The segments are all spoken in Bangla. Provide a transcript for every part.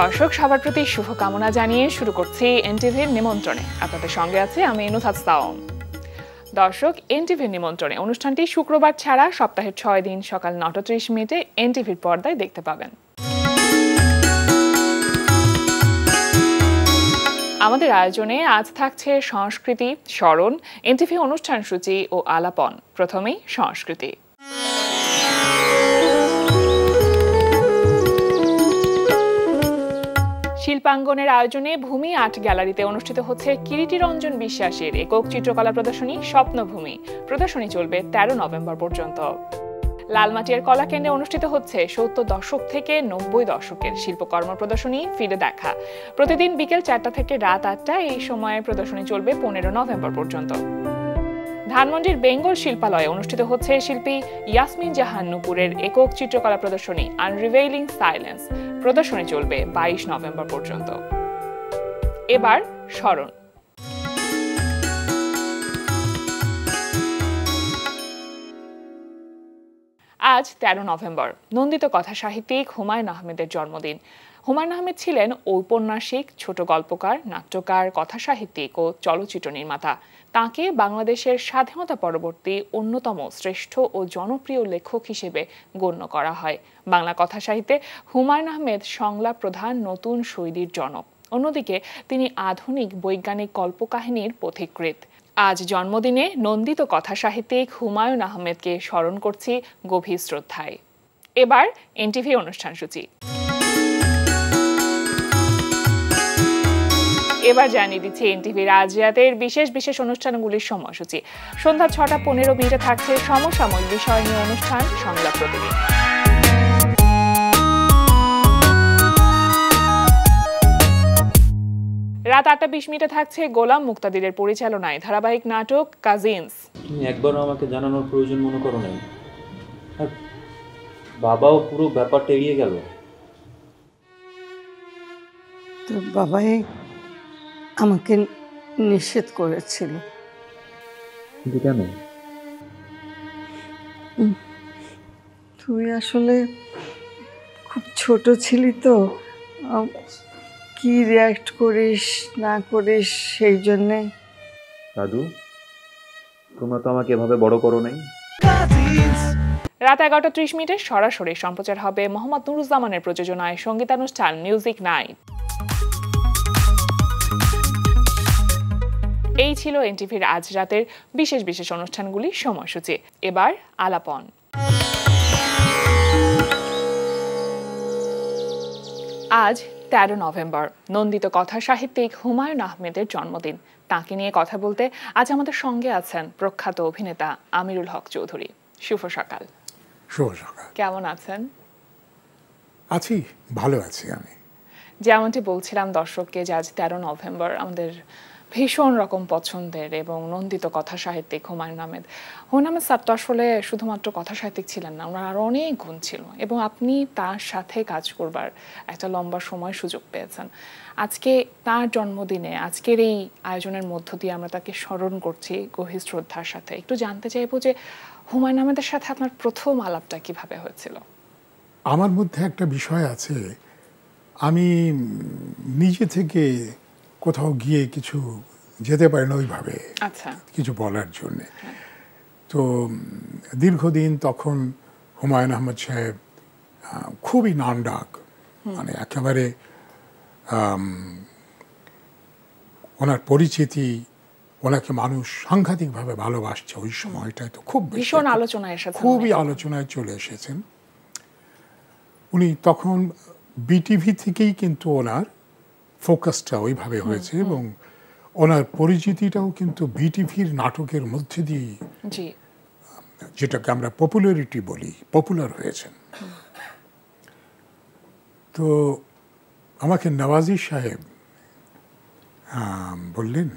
দর্শক, সবার প্রতি শুভকামনা জানিয়ে শুরু করছি এনটিভির নিমন্ত্রণে। আপনাদের সঙ্গে আছে আমি নুথাত সাওম। দর্শক, এনটিভির নিমন্ত্রণে অনুষ্ঠানটি শুক্রবার ছাড়া সপ্তাহের 6 দিন সকাল 9:30 এনটিভির পর্দায় দেখতে পাবেন। আমাদের আয়োজনে আজ থাকছে সংস্কৃতি, স্মরণ, এনটিভি অনুষ্ঠান সূচি ও আলাপন। প্রথমেই সংস্কৃতি। শিল্পাঙ্গনের আয়োজনে ভূমি আর্ট গ্যালারিতে অনুষ্ঠিত হচ্ছে কিরীটি রঞ্জন বিশ্বাসের একক চিত্রকলা প্রদর্শনী স্বপ্নভূমি। প্রদর্শনী চলবে 13 নভেম্বর পর্যন্ত। লালমাটিয়ার কলাকেন্দ্রে অনুষ্ঠিত হচ্ছে 70 দশক থেকে 90 দশকের শিল্পকর্ম প্রদর্শনী ফিরে দেখা। প্রতিদিন বিকেল 4টা থেকে রাত 8টা এই সময়ে প্রদর্শনী চলবে 15 নভেম্বর পর্যন্ত। ধানমন্ডির বেঙ্গল শিল্পালয়ে অনুষ্ঠিত হচ্ছে শিল্পী ইয়াসমিন জাহান নুপুরের একক চিত্রকলা প্রদর্শনী আনরিভেইলিং সাইলেন্স। প্রদর্শনী চলবে 22 নভেম্বর পর্যন্ত। এবার স্মরণ। আজ 13 নভেম্বর নন্দিত কথা সাহিত্যিক হুমায়ুন আহমেদের জন্মদিন। হুমায়ুন আহমেদ ছিলেন ঔপন্যাসিক, ছোট গল্পকার, নাট্যকার, কথা সাহিত্যিক ও চলচ্চিত্র নির্মাতা। তাঁকে বাংলাদেশের স্বাধীনতা পরবর্তী অন্যতম শ্রেষ্ঠ ও জনপ্রিয় লেখক হিসেবে গণ্য করা হয়। বাংলা কথা সাহিত্যে হুমায়ুন আহমেদ সংলাপ প্রধান নতুন শৈলীর জনক। অন্যদিকে তিনি আধুনিক বৈজ্ঞানিক কল্পকাহিনীর পথিকৃৎ। আজ জন্মদিনে নন্দিত কথা সাহিত্যিক হুমায়ুন আহমেদকে স্মরণ করছি গভীর শ্রদ্ধায়। এবার এনটিভি অনুষ্ঠান সূচি। এবার জানিয়ে দিচ্ছি এনটিভির আজ রাতের বিশেষ বিশেষ অনুষ্ঠানগুলির সময়সূচি। সন্ধ্যা 6:15 থাকছে সমসাময়িক বিষয় নিয়ে অনুষ্ঠান সংলাপ প্রতিদিন। রাত 8:20 থাকছে গোলাম মুক্তাদিরের পরিচালনায় ধারাবাহিক নাটক কাজিনস। তুমি একবারও আমাকে জানানোর প্রয়োজন মনে করো নাই, আর বাবাও পুরো ব্যাপারটা এড়িয়ে গেল। তোর বাবাই আমাকে নিষেধ করেছিল। কিন্তু কেন? তুই আসলে খুব ছোট ছিলি তো, কি রিয়াক্ট করিস না করিস সেই জন্যে। দাদু, তোমরা তো আমাকে এভাবে বড় করো নাই। রাত 11:30 সরাসরি সম্প্রচার হবে মোহাম্মদ নুরুজ্জামানের প্রযোজনায় সঙ্গীতানুষ্ঠান মিউজিক নাইট। এই ছিল এনটিভির আজ রাতের বিশেষ বিশেষ অনুষ্ঠানগুলির সময়সূচি। এবার আলাপন। আজ 13 নভেম্বর নন্দিত কথা সাহিত্যিক হুমায়ুন আহমেদের জন্মদিন। তাঁকে নিয়ে কথা বলতে আজ আমাদের সঙ্গে আছেন প্রখ্যাত অভিনেতা আমিরুল হক চৌধুরী। শুভ সকাল। শুভ সকাল। কেমন আছেন? আছি, ভালো আছি আমি। যেমনটি বলছিলাম দর্শককে যে আজ 13 নভেম্বর আমাদের ভীষণ রকম পছন্দের এবং নন্দিত কথা সাহিত্যিক হুমায়ুন আহমেদ। হুমায়ুন আহমেদ স্যার তো আসলে শুধুমাত্র কথা সাহিত্যিক ছিলেন না, ওনার আরও অনেক গুণ ছিল এবং আপনি তার সাথে কাজ করবার একটা লম্বা সময় সুযোগ পেয়েছেন। আজকে তার জন্মদিনে আজকের এই আয়োজনের মধ্য দিয়ে আমরা তাকে স্মরণ করছি গভীর শ্রদ্ধার সাথে। একটু জানতে চাইবো যে হুমায়ুন আহমেদের সাথে আপনার প্রথম আলাপটা কিভাবে হয়েছিল? আমার মধ্যে একটা বিষয় আছে, আমি নিজে থেকে কোথাও গিয়ে কিছু যেতে পারি না ওইভাবে, আচ্ছা, কিছু বলার জন্যে। তো দীর্ঘদিন তখন হুমায়ুন আহমেদ সাহেব খুবই নাম ডাক, মানে একেবারে ওনার পরিচিতি, ওনাকে মানুষ সাংঘাতিকভাবে ভালোবাসছে ওই সময়টায়। তো খুব ভীষণ আলোচনায় এসেছেন, খুবই আলোচনায় চলে এসেছেন উনি। তখন বিটিভি থেকেই কিন্তু ওনার ফোকাসটা ওইভাবে হয়েছে এবং ওনার পরিচিতিটাও কিন্তু বিটিভির নাটকের মধ্যে দিয়ে, যেটাকে আমরা পপুলারিটি বলি, পপুলার হয়েছেন। তো আমাকে নওয়াজি সাহেব বললেন,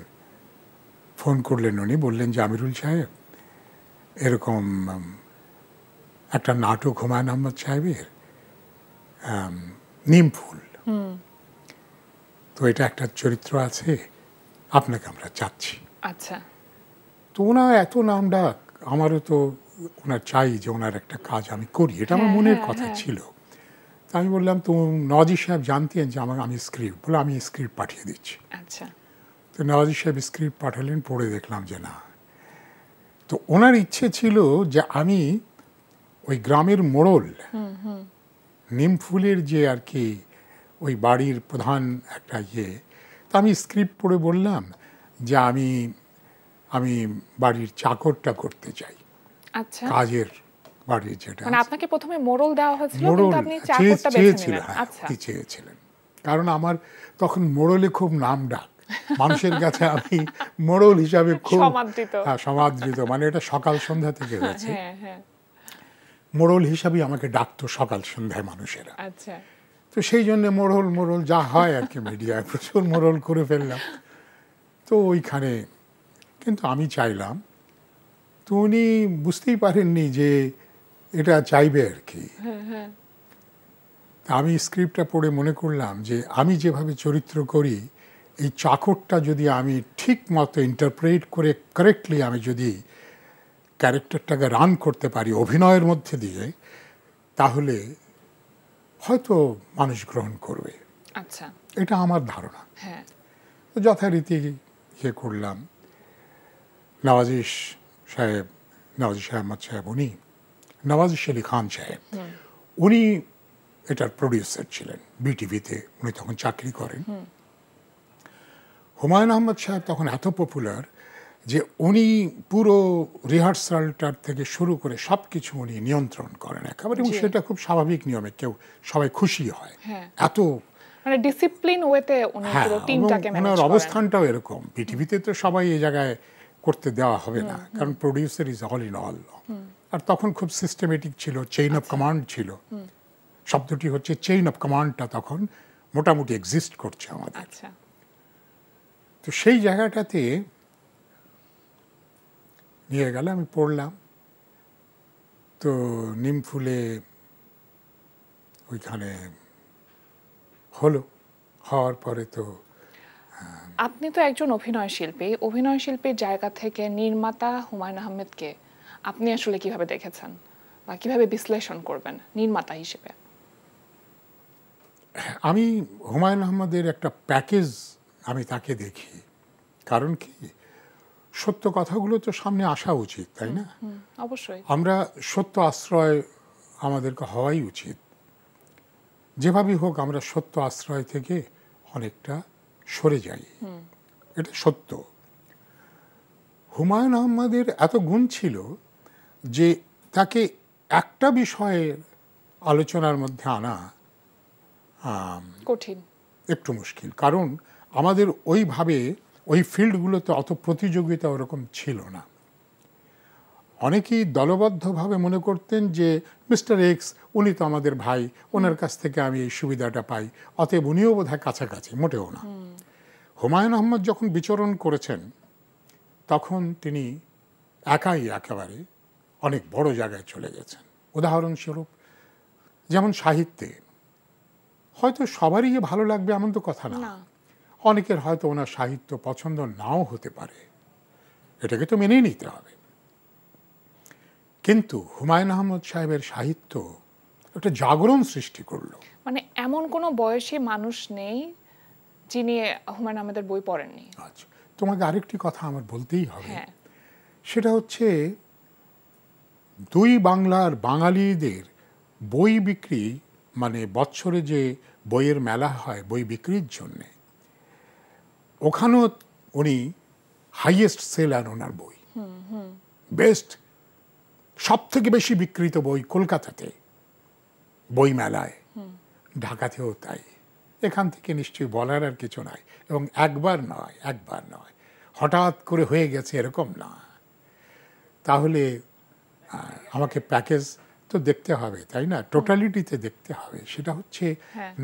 ফোন করলেন, উনি বললেন যে আমিরুল সাহেব এরকম একটা নাটক হুমায়ুন আহমেদ সাহেবের নিমফুল, তো এটা একটা চরিত্র আছে, আপনাকে আমরা চাচ্ছি। আচ্ছা। তো ওনার এত নাম ডাক, আমারও তো ওনার চাই যে ওনার একটা কাজ আমি করি, এটা আমার মনের কথা ছিল। আমি বললাম তো নওয়াজি সাহেব জানতেন যে আমি স্ক্রিপ্ট বলে আমি স্ক্রিপ্ট পাঠিয়ে দিচ্ছি। আচ্ছা। তো নওয়াজি সাহেব স্ক্রিপ্ট পাঠালেন, পড়ে দেখলাম যে না। তো ওনার ইচ্ছে ছিল যে আমি ওই গ্রামের মোড়ল নিমফুলের যে আর কি ওই বাড়ির প্রধান একটা তো আমি স্ক্রিপ্ট পড়ে বললাম যে আমি বাড়ির চাকরটা করতে চাই। আচ্ছা। কাজের বাড়ির যেটা, মানে আপনাকে প্রথমে মোড়ল দেওয়া হয়েছিল কিন্তু আপনি চাকরটা বেছে নিলেন। আচ্ছা, চেয়েছিলেন। কারণ আমার তখন মোড়লে খুব নাম ডাক, মানুষের কাছে আমি মোড়ল হিসাবে খুব সমাদৃত, মানে এটা সকাল সন্ধ্যা থেকে হয়েছে। মোড়ল হিসাবে আমাকে ডাকতো সকাল সন্ধ্যায় মানুষেরা। আচ্ছা। তো সেই জন্য মোড়ল যা হয় আর কি মিডিয়ায় প্রচুর মোড়ল করে ফেললাম। তো ওইখানে কিন্তু আমি চাইলাম, তো উনি বুঝতেই পারেননি যে এটা চাইবে আর কি। আমি স্ক্রিপ্টটা পড়ে মনে করলাম যে আমি যেভাবে চরিত্র করি, এই চাকরটা যদি আমি ঠিক মতো ইন্টারপ্রেট করে কারেক্টলি আমি যদি ক্যারেক্টারটাকে রান করতে পারি অভিনয়ের মধ্যে দিয়ে, তাহলে হয়তো মানুষ গ্রহণ করবে। আচ্ছা, এটা আমার ধারণা। হ্যাঁ। তো যথারীতি করলাম। নওয়াজি আহমদ সাহেব উনি, নওয়াজ আলী খান সাহেব উনি এটার প্রডিউসার ছিলেন বিটিভিতে, উনি তখন চাকরি করেন। হুমায়ুন আহমদ সাহেব তখন এত পপুলার যে উনি পুরো রিহার্সালটার থেকে শুরু করে সব কিছু উনি নিয়ন্ত্রণ করেন একেবারে, এবং সেটা খুব স্বাভাবিক নিয়মে, কেউ সবাই খুশি হয় এত, মানে ডিসিপ্লিন ওয়েতে উনি পুরো টিমটাকে ম্যানেজ করেন। ওনার অবস্থানটাও এরকম। পৃথিবীতে তো সবাই এই জায়গায় করতে দেওয়া হবে না, কারণ producer is all in all. আর তখন খুব সিস্টেমেটিক ছিল, চেইন অফ কমান্ড ছিল। শব্দটি হচ্ছে চেইন অফ কমান্ডটা তখন মোটামুটি এক্সিস্ট করছে আমাদের। তো সেই জায়গাটাতে নিয়ে গেলে আমি পড়লাম। তো নিমফুলে ওইখানে হওয়ার পরে তো আপনি তো একজন অভিনয় শিল্পী, অভিনয় শিল্পীর জায়গা থেকে নির্মাতা হুমায়ুন আহমেদকে আপনি আসলে কিভাবে দেখেছেন বা কিভাবে বিশ্লেষণ করবেন নির্মাতা হিসেবে? আমি হুমায়ুন আহমেদের একটা প্যাকেজ আমি তাকে দেখি। কারণ কি, সত্য কথাগুলো তো সামনে আসা উচিত, তাই না? অবশ্যই আমরা সত্য আশ্রয় আমাদেরকে হওয়াই উচিত। যেভাবেই হোক আমরা সত্য আশ্রয় থেকে অনেকটা সরে যাই, এটা সত্য। হুমায়ুন আহমেদের এত গুণ ছিল যে তাকে একটা বিষয়ের আলোচনার মধ্যে আনা কঠিন, একটু মুশকিল। কারণ আমাদের ওইভাবে ওই ফিল্ডগুলোতে অত প্রতিযোগিতা ওরকম ছিল না। অনেকেই দলবদ্ধভাবে মনে করতেন যে মিস্টার এক্স উনি তো আমাদের ভাই, ওনার কাছ থেকে আমি এই সুবিধাটা পাই, অতএব উনিও বোধহয় কাছাকাছি। মোটেও না। হুমায়ুন আহমেদ যখন বিচরণ করেছেন তখন তিনি একাই একেবারে অনেক বড় জায়গায় চলে গেছেন। উদাহরণস্বরূপ যেমন সাহিত্যে হয়তো সবারই যে ভালো লাগবে এমন তো কথা না। অনেকের হয়তো ওনার সাহিত্য পছন্দ নাও হতে পারে, এটাকে তো মেনেই নিতে হবে। কিন্তু হুমায়ুন আহমদ সাহেবের সাহিত্য একটা জাগরণ সৃষ্টি করলো। মানে এমন কোনো বয়সী মানুষ নেই যিনি হুমায়ুন আহমেদের বই পড়েননি। আচ্ছা, তোমাকে আরেকটি কথা আমার বলতেই হবে, সেটা হচ্ছে দুই বাংলার বাঙালিদের বই বিক্রি, মানে বৎসরে যে বইয়ের মেলা হয় বই বিক্রির জন্যে, ওখানেও উনি হাইয়েস্ট সেলার ওনার বই, বেস্ট, সব থেকে বেশি বিক্রিত বই কলকাতাতে বই মেলায়, ঢাকাতেও তাই। এখান থেকে নিশ্চয়ই বলার আর কিছু নাই। এবং একবার নয়, হঠাৎ করে হয়ে গেছে এরকম না। তাহলে আমাকে প্যাকেজ তো দেখতে হবে, তাই না? টোটালিটিতে দেখতে হবে। সেটা হচ্ছে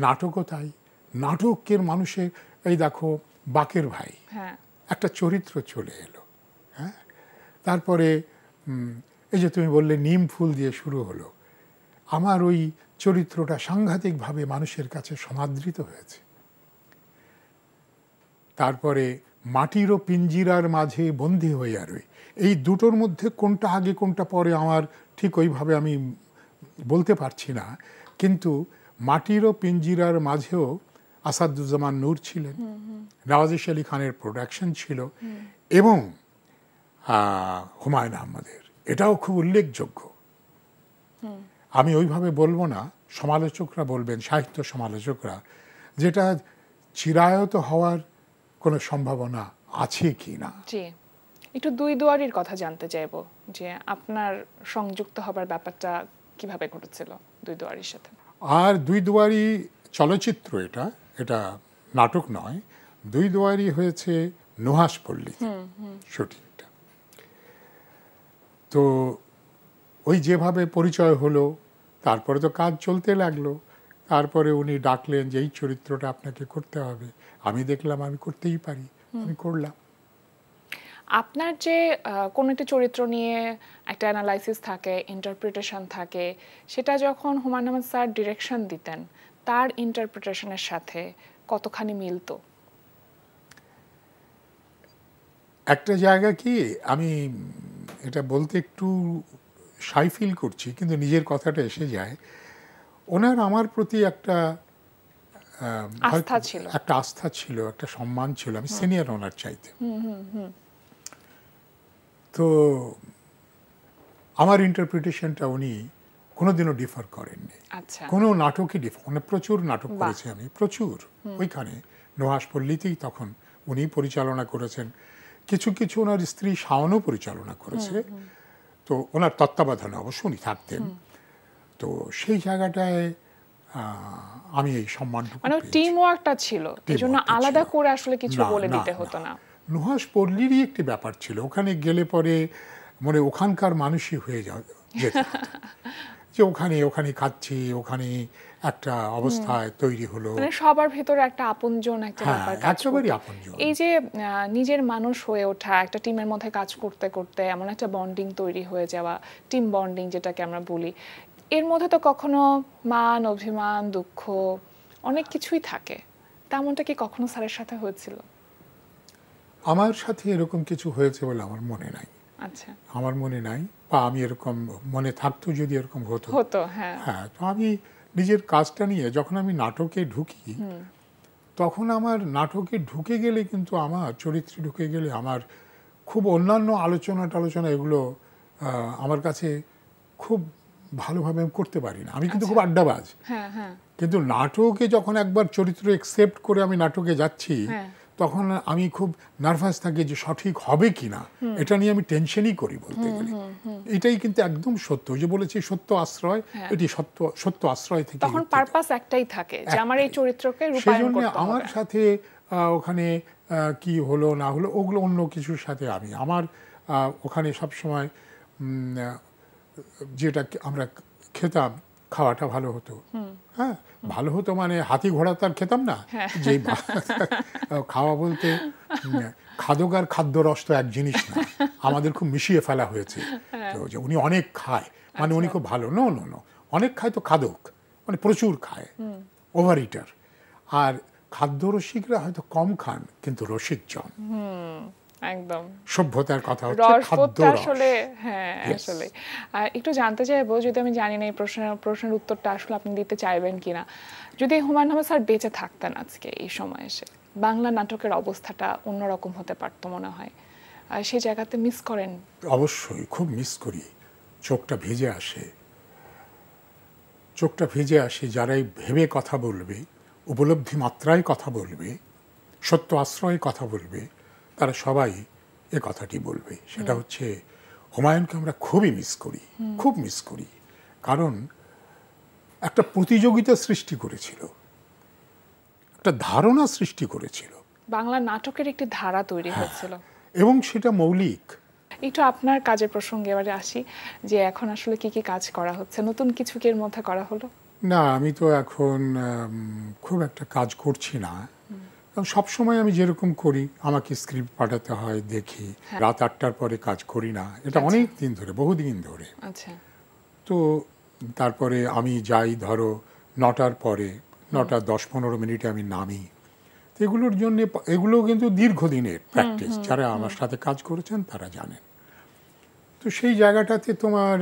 নাটকও তাই। নাটকের মানুষের, এই দেখো বাকের ভাই, একটা চরিত্র চলে এলো। হ্যাঁ, তারপরে এই যে তুমি বললে নিম ফুল দিয়ে শুরু হলো, আমার ওই চরিত্রটা সাংঘাতিকভাবে মানুষের কাছে সমাদৃত হয়েছে। তারপরে মাটির ও পিঞ্জিরার মাঝে বন্দী হইয়া রই, এই দুটোর মধ্যে কোনটা আগে কোনটা পরে আমার ঠিক ওইভাবে আমি বলতে পারছি না, কিন্তু মাটির ও পিঞ্জিরার মাঝেও আসাদুজ্জামান নূর ছিলেন, নওয়াজিশ আলী খানের প্রোডাকশন ছিল, এবং হুমায়ুন আহমেদের, এটাও খুব উল্লেখযোগ্য। আমি ওইভাবে বলবো না, সমালোচকরা বলবেন, সাহিত্য সমালোচকরা, যেটা চিরায়ত হওয়ার কোনো সম্ভাবনা আছে কি না। জি, একটু দুই দুয়ারির কথা জানতে চাইবো, যে আপনার সংযুক্ত হবার ব্যাপারটা কিভাবে ঘটেছিল দুই দুয়ারির সাথে। আর দুই দুয়ারি চলচ্চিত্র, এটা নাটক নয়, দুই দুয়ারি হয়েছে নুহাসপল্লীতে শুটিংটা। তো ওই যেভাবে পরিচয় হলো, তারপরে তো কাজ চলতে লাগলো, তারপরে উনি ডাকলেন যে এই চরিত্রটা আপনাকে করতে হবে। আমি দেখলাম আমি করতেই পারি, আমি করলাম। আপনার যে কোনো একটা চরিত্র নিয়ে একটা অ্যানালাইসিস থাকে, ইন্টারপ্রিটেশন থাকে, সেটা যখন হুমায়ুন আহমেদ স্যার ডিরেকশন দিতেন, তার ইন্টারপ্রিটেশনের সাথে কতখানি মিলতো? একটা জায়গা কি, আমি এটা বলতে একটু শাই ফিল করছি, কিন্তু নিজের কথাটা এসে যায়। ওনার আমার প্রতি একটা আস্থা ছিল, একটা সম্মান ছিল। আমি সিনিয়র ওনার চাইতে। তো আমার ইন্টারপ্রিটেশনটা উনি কোনোদিনও ডিফার করেননি। কোনো নাটকই ডিফার, মানে প্রচুর নাটক করেছি আমি, প্রচুর। ওইখানে নুহাসপল্লীতেই তখন উনি পরিচালনা করেছেন, কিছু কিছু ওনার স্ত্রী শাওনও পরিচালনা করেছে। তো ওনার তত্ত্বাবধানে অবশ্য উনি থাকতেন। তো সেই জায়গাটায় আমি এই সম্মানটুকু, মানে টিম ওয়ার্কটা ছিল, এজন্য আলাদা করে আসলে কিছু বলে দিতে হতো না। নুহাসপল্লীরই একটি ব্যাপার ছিল, ওখানে গেলে পরে মানে ওখানকার মানুষই হয়ে যেত, যে ওখানে খাচ্ছি, ওখানে একটা অবস্থায় তৈরি হলো, মানে সবার ভিতরে একটা আপনজন একটা ব্যাপার কাজ করে। এই যে নিজের মানুষ হয়ে ওঠা, একটা টিমের মধ্যে কাজ করতে করতে এমন একটা বন্ডিং তৈরি হয়ে যাওয়া, টিম বন্ডিং যেটাকে আমরা বলি, এর মধ্যে তো কখনো মান, অভিমান, দুঃখ, অনেক কিছুই থাকে। তেমনটা কি কখনো স্যারের সাথে হয়েছিল? আমার সাথে এরকম কিছু হয়েছে বলে আমার মনে নাই। আচ্ছা, আমার মনে নাই, বা আমি এরকম মনে থাকতো যদি এরকম হতো। হ্যাঁ, তো আমি নিজের কাজটা নিয়ে যখন আমি নাটকে ঢুকি, তখন আমার নাটকে ঢুকে গেলে কিন্তু আমার চরিত্রে ঢুকে গেলে আমার খুব অন্যান্য আলোচনা এগুলো আমার কাছে খুব ভালোভাবে আমি করতে পারি না। আমি কিন্তু খুব আড্ডাবাজ, কিন্তু নাটকে যখন একবার চরিত্র একসেপ্ট করে আমি নাটকে যাচ্ছি, তখন আমি খুব নার্ভাস থাকি যে সঠিক হবে কিনা, এটা নিয়ে আমি টেনশনই করি বলতে গেলে। এটাই কিন্তু একদম সত্য, যে বলেছি সত্য আশ্রয়, এটি সত্য আশ্রয় থেকে তখন পারপাস একটাই থাকে যে আমার এই চরিত্রকে রূপায়ণ করতে হবে। আমার সাথে ওখানে কি হলো না হলো ওগুলো অন্য কিছুর সাথে আমার ওখানে সবসময় যেটা আমরা খেতাম, খাওয়াটা ভালো হতো। হ্যাঁ, ভালো হতো মানে হাতি ঘোড়া তার খেতাম না, যে খাওয়া বলতে খাদক আর খাদ্যরস তো এক জিনিস না, আমাদের খুব মিশিয়ে ফেলা হয়েছে। তো যে উনি অনেক খায় মানে উনি খুব ভালো, নো, অনেক খায় তো খাদক, মানে প্রচুর খায়, ওভার ইটার। আর খাদ্যরসিকরা হয়তো কম খান, কিন্তু রসিকজন একদম সভ্যতার কথা হচ্ছে খাদ্য আসলে। হ্যাঁ, আসলে একটু জানতে চাইবো, যদি আমি জানি না এই প্রশ্নের উত্তরটা আসলে আপনি দিতে চাইবেন কিনা, যদি হুমায়ুন আহমেদ স্যার বেঁচে থাকতেন আজকে এই সময় এসে, বাংলা নাটকের অবস্থাটা অন্যরকম হতে পারতো মনে হয়। সেই জায়গাতে মিস করেন? অবশ্যই খুব মিস করি। চোখটা ভিজে আসে যারাই ভেবে কথা বলবে, উপলব্ধি মাত্রায় কথা বলবে, সত্য আশ্রয়ে কথা বলবে, তারা সবাই এ কথাটি বলবে। সেটা হচ্ছে হুমায়ুনকে আমরা খুবই মিস করি, কারণ একটা প্রতিযোগিতা সৃষ্টি করেছিল, একটা ধারণা সৃষ্টি করেছিল, বাংলা নাটকের একটি ধারা তৈরি হয়েছিল, এবং সেটা মৌলিক। একটু আপনার কাজের প্রসঙ্গে এবারে আসি, যে এখন আসলে কি কি কাজ করা হচ্ছে, নতুন কিছু কি এর মধ্যে করা হলো? না, আমি তো এখন খুব একটা কাজ করছি না। সব সময় আমি যেরকম করি, আমাকে স্ক্রিপ্ট পাঠাতে হয়, দেখি, রাত 8টার পরে কাজ করি না, এটা অনেক দিন ধরে, বহুদিন ধরে। তো তারপরে আমি যাই ধরো 9টার পরে, 9টা 10-15 মিনিটে আমি নামি। তো এগুলোর জন্য, এগুলো কিন্তু দীর্ঘদিনের প্র্যাকটিস, যারা আমার সাথে কাজ করেছেন তারা জানেন। তো সেই জায়গাটাতে তোমার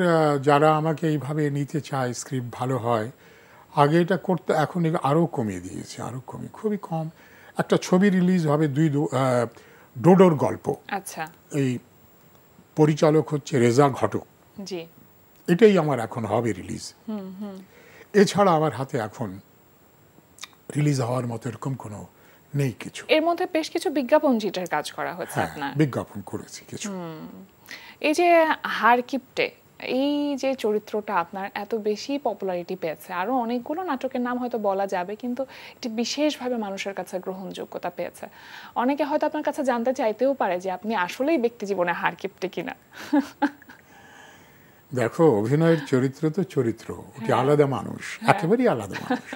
যারা আমাকে এইভাবে নিতে চায়, স্ক্রিপ্ট ভালো হয়, আগে এটা করতে, এখন আরও কমিয়ে দিয়েছে, আরও খুবই কম। একটা ছবি রিলিজ হবে ডোডোর গল্প, আচ্ছা, এই পরিচালক হচ্ছে রেজা ঘটক, জি, এটাই আমার এখন হবে রিলিজ। এছাড়া আমার হাতে এখন রিলিজ হওয়ার মতো এরকম কোনো নেই কিছু। এর মধ্যে বেশ কিছু বিজ্ঞাপন চিত্রের কাজ করা হচ্ছে আপনার। বিজ্ঞাপন করেছি কিছু। এই যে হারকিপ্টে, এই যে চরিত্রটা আপনার এত বেশি পপুলারিটি পেয়েছে, আরো অনেকগুলো নাটকের নাম হয়তো বলা যাবে, কিন্তু এটি বিশেষভাবে মানুষের কাছে গ্রহণযোগ্যতা পেয়েছে। অনেকে হয়তো আপনার কাছে জানতে চাইতেও পারে যে আপনি আসলেই ব্যক্তি জীবনে হারকিপ্টে কিনা। দেখো, অভিনয়ের চরিত্র তো চরিত্র, ওটি আলাদা মানুষ, একেবারেই আলাদা মানুষ।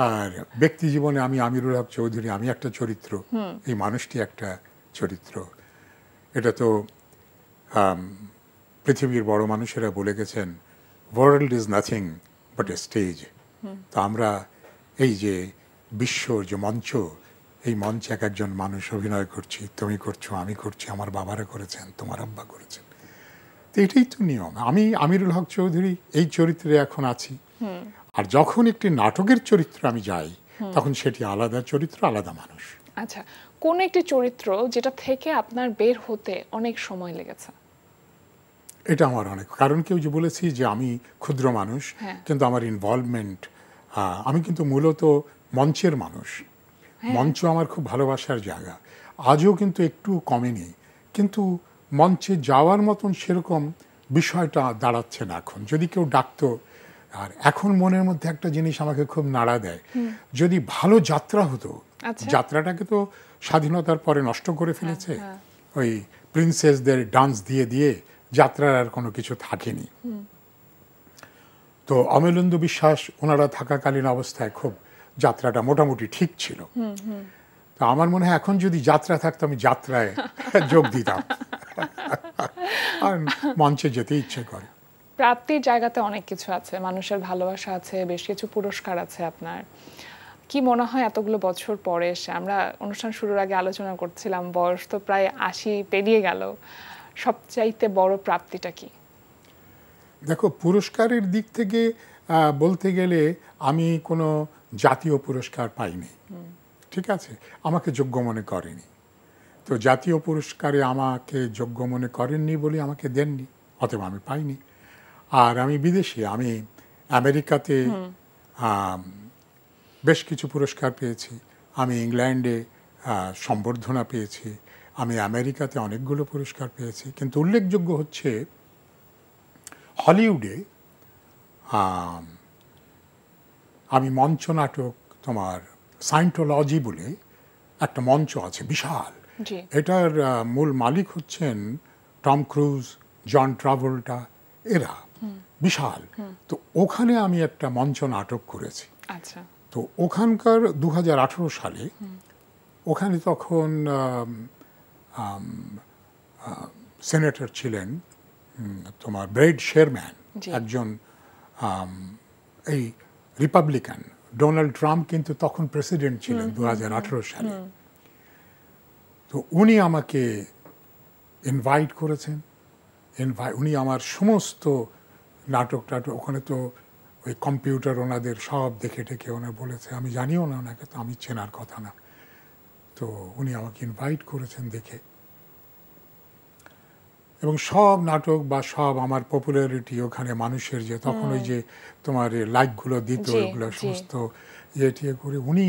আর ব্যক্তি জীবনে আমি আমিরুল হক চৌধুরী, আমি একটা চরিত্র, এই মানুষটি একটা চরিত্র। এটা তো পৃথিবীর বড় মানুষেরা বলে গেছেন, world is nothing but a stage. তো আমরা এই যে বিশ্বর যে মঞ্চ, এই মঞ্চে এক একজন মানুষ অভিনয় করছি, তুমি করছো, আমি করছি, আমার বাবারা করেছেন, তোমার আব্বা করেছেন। তো এটাই তো নিয়ম। আমি আমিরুল হক চৌধুরী এই চরিত্রে এখন আছি। আর যখন একটি নাটকের চরিত্র আমি যাই, তখন সেটি আলাদা চরিত্র, আলাদা মানুষ। আচ্ছা, কোন একটি চরিত্র যেটা থেকে আপনার বের হতে অনেক সময় লেগেছে? এটা আমার অনেক, কারণ কেউ যে বলেছি যে আমি ক্ষুদ্র মানুষ, কিন্তু আমার ইনভলভমেন্ট, আমি কিন্তু মূলত মঞ্চের মানুষ। মঞ্চ আমার খুব ভালোবাসার জায়গা, আজও কিন্তু একটু কমেনি। কিন্তু মঞ্চে যাওয়ার মতন সেরকম বিষয়টা দাঁড়াচ্ছে না এখন। যদি কেউ ডাকতো, আর এখন মনের মধ্যে একটা জিনিস আমাকে খুব নাড়া দেয়, যদি ভালো যাত্রা হতো। যাত্রাটাকে তো স্বাধীনতার পরে নষ্ট করে ফেলেছে, ওই প্রিন্সেসদের ডান্স দিয়ে দিয়ে যাত্রার আর কোনো কিছু থাকেনি। তো অমলেন্দু বিশ্বাস ওনারা থাকাকালীন অবস্থায় খুব যাত্রাটা মোটামুটি ঠিক ছিল। তো আমার মনে হয় এখন যদি যাত্রা থাকতো, আমি যাত্রায় যোগ দিতাম, আর মঞ্চে যেতে ইচ্ছে করে। প্রাপ্তির জায়গাতে অনেক কিছু আছে, মানুষের ভালোবাসা আছে, বেশ কিছু পুরস্কার আছে আপনার। কি মনে হয় এতগুলো বছর পরে এসে, আমরা অনুষ্ঠান শুরুর আগে আলোচনা করছিলাম, বয়স তো প্রায় 80 পেরিয়ে গেল, সবচাইতে বড় প্রাপ্তিটা কি? দেখো, পুরস্কারের দিক থেকে বলতে গেলে আমি কোনো জাতীয় পুরস্কার পাইনি, ঠিক আছে, আমাকে যোগ্য মনে করেনি। তো জাতীয় পুরস্কারে আমাকে যোগ্য মনে করেননি বলে আমাকে দেননি, অতএব আমি পাইনি। আর আমি বিদেশে, আমি আমেরিকাতে বেশ কিছু পুরস্কার পেয়েছি, আমি ইংল্যান্ডে সম্বর্ধনা পেয়েছি, আমি আমেরিকাতে অনেকগুলো পুরস্কার পেয়েছি। কিন্তু উল্লেখযোগ্য হচ্ছে হলিউডে আমি মঞ্চ নাটক, তোমার সায়েন্টোলজি বলে একটা মঞ্চ আছে বিশাল, এটার মূল মালিক হচ্ছেন টম ক্রুজ, জন ট্রাভোল্টা, এরা বিশাল। তো ওখানে আমি একটা মঞ্চ নাটক করেছি। আচ্ছা। তো ওখানকার 2018 সালে, ওখানে তখন সেনেটর ছিলেন তোমার ব্রেড শেরম্যান, একজন এই রিপাবলিকান। ডোনাল্ড ট্রাম্প কিন্তু তখন প্রেসিডেন্ট ছিলেন 2018 সালে। তো উনি আমাকে ইনভাইট করেছেন। উনি আমার সমস্ত নাটক ওখানে তো ওই কম্পিউটার ওনাদের সব দেখে টেকে ওনার বলেছে, আমি জানিও না ওনাকে, তো আমি চেনার কথা না। তো উনি আমাকে ইনভাইট করেছেন দেখে, এবং সব নাটক বা সব আমার পপুলারিটি ওখানে মানুষের যে তখন ওই যে তোমার লাইকগুলো দিত, এগুলো সমস্ত ইয়ে করে উনি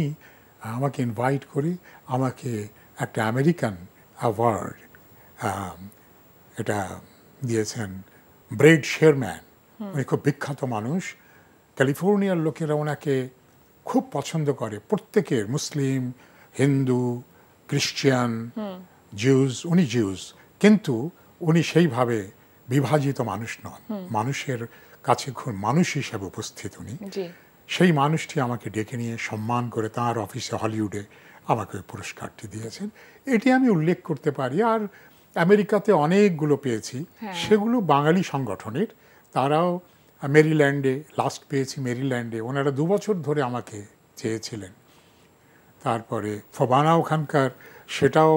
আমাকে ইনভাইট করে আমাকে একটা আমেরিকান অ্যাওয়ার্ড এটা দিয়েছেন ব্রেড শেরম্যান। উনি খুব বিখ্যাত মানুষ, ক্যালিফোর্নিয়ার লোকেরা ওনাকে খুব পছন্দ করে, প্রত্যেকের, মুসলিম, হিন্দু, খ্রিস্টান, জিউস। উনি জিউস, কিন্তু উনি সেইভাবে বিভাজিত মানুষ নন, মানুষের কাছে খুব মানুষ হিসেবে উপস্থিত উনি। সেই মানুষটি আমাকে ডেকে নিয়ে সম্মান করে তাঁর অফিসে হলিউডে আমাকে ওই পুরস্কারটি দিয়েছেন, এটি আমি উল্লেখ করতে পারি। আর আমেরিকাতে অনেকগুলো পেয়েছি, সেগুলো বাঙালি সংগঠনের, তারাও মেরিল্যান্ডে লাস্ট পেয়েছি, মেরিল্যান্ডে ওনারা 2 বছর ধরে আমাকে চেয়েছিলেন। তারপরে ফোবানা ওখানকার, সেটাও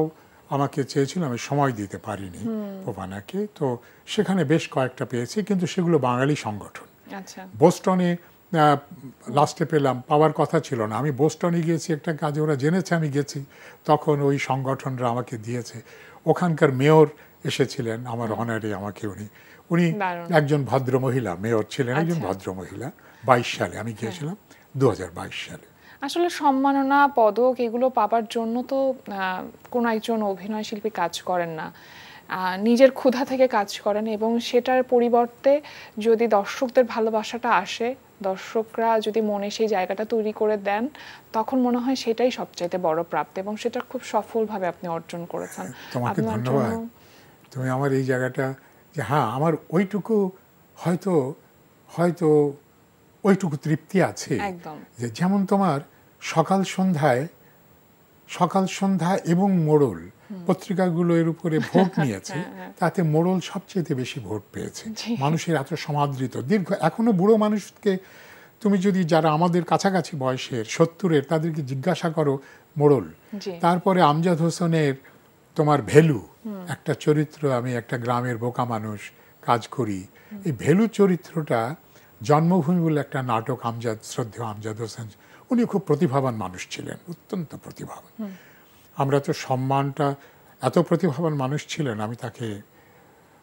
আমাকে চেয়েছিল, আমি সময় দিতে পারিনি ফোবানাকে। তো সেখানে বেশ কয়েকটা পেয়েছি, কিন্তু সেগুলো বাঙালি সংগঠন। বোস্টনে লাস্টে পেলাম, পাওয়ার কথা ছিল না। আমি বোস্টনে গিয়েছি একটা কাজে, ওরা জেনেছে আমি গেছি, তখন ওই সংগঠনরা আমাকে দিয়েছে। ওখানকার মেয়র এসেছিলেন আমার অনারে, আমাকে উনি একজন ভদ্র মহিলা মেয়র ছিলেন, একজন ভদ্র মহিলা। 22 সালে আমি গিয়েছিলাম, 2022 সালে। আসলে সম্মাননা, পদক এগুলো পাবার জন্য তো কোন একজন অভিনয় শিল্পী কাজ করেন না, নিজের ক্ষুধা থেকে কাজ করেন, এবং সেটার পরিবর্তে যদি দর্শকদের ভালোবাসাটা আসে, দর্শকরা যদি মনে সেই জায়গাটা তৈরি করে দেন, তখন মনে হয় সেটাই সবচাইতে বড় প্রাপ্তি, এবং সেটা খুব সফলভাবে আপনি অর্জন করেছেন। তোমাকে ধন্যবাদ। তুমি আমার এই জায়গাটা, যে হ্যাঁ আমার ওইটুকু হয়তো ওইটুকু তৃপ্তি আছে, যে যেমন তোমার সকাল সন্ধ্যা এবং মোড়ল পত্রিকাগুলো এর উপরে ভোট নিয়েছে, তাতে মোড়ল সবচেয়ে বেশি ভোট পেয়েছে। মানুষের এত সমাদৃত দীর্ঘ, এখনো বুড়ো মানুষকে তুমি যদি, যারা আমাদের কাছাকাছি বয়সের 70-এর, তাদেরকে জিজ্ঞাসা করো মোড়ল। তারপরে আমজাদ হোসেনের তোমার ভেলু একটা চরিত্র, আমি একটা গ্রামের বোকা মানুষ কাজ করি, এই ভেলু চরিত্রটা জন্মভূমি বলে একটা নাটক, শ্রদ্ধেয় আমজাদ হোসেন, উনি খুব প্রতিভাবান মানুষ ছিলেন, অত্যন্ত প্রতিভাবান। আমরা তো সম্মানটা, এত প্রতিভাবান মানুষ ছিলেন, আমি তাকে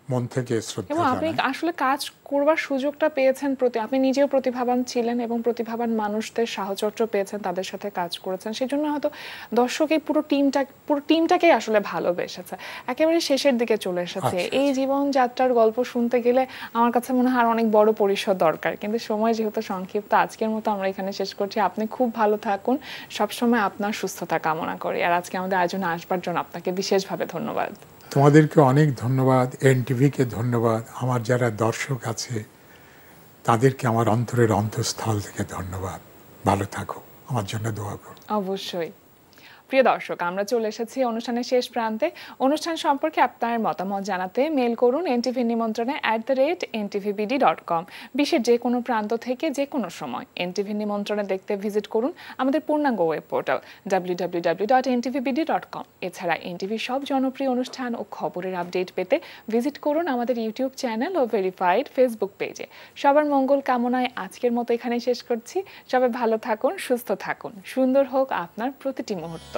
মন থেকে শ্রদ্ধা জানাই। আপনি আসলে কাজ করবার সুযোগটা পেয়েছেন, আপনি নিজেও প্রতিভাবান ছিলেন এবং প্রতিভাবান মানুষদের সাহচর্য পেয়েছেন, তাদের সাথে কাজ করেছেন, সেজন্য হয়তো দর্শক এই পুরো টিমটাকেই আসলে ভালোবেসেছে। একেবারে শেষের দিকে চলে এসেছে, এই জীবনযাত্রার গল্প শুনতে গেলে আমার কাছে মনে হয় আর অনেক বড় পরিসর দরকার, কিন্তু সময় যেহেতু সংক্ষিপ্ত, আজকের মতো আমরা এখানে শেষ করছি। আপনি খুব ভালো থাকুন, সবসময় আপনার সুস্থতা কামনা করি, আর আজকে আমাদের আয়োজনে আসবার জন্য আপনাকে বিশেষভাবে ধন্যবাদ। তোমাদেরকে অনেক ধন্যবাদ, এনটিভিকে ধন্যবাদ, আমার যারা দর্শক আছে তাদেরকে আমার অন্তরের অন্তঃস্থল থেকে ধন্যবাদ। ভালো থাকো, আমার জন্য দোয়া করো। অবশ্যই। প্রিয় দর্শক, আমরা চলে এসেছি অনুষ্ঠানের শেষ প্রান্তে। অনুষ্ঠান সম্পর্কে আপনার মতামত জানাতে মেল করুন এনটিভি নিমন্ত্রণে @ntvbd.com। বিশ্বের যে কোনো প্রান্ত থেকে যে কোনো সময় এনটিভি নিমন্ত্রণে দেখতে ভিজিট করুন আমাদের পূর্ণাঙ্গ ওয়েব পোর্টাল www.ntvbd.com। এছাড়া এনটিভির সব জনপ্রিয় অনুষ্ঠান ও খবরের আপডেট পেতে ভিজিট করুন আমাদের ইউটিউব চ্যানেল ও ভেরিফাইড ফেসবুক পেজে। সবার মঙ্গল কামনায় আজকের মতো এখানেই শেষ করছি। সবাই ভালো থাকুন, সুস্থ থাকুন, সুন্দর হোক আপনার প্রতিটি মুহূর্ত।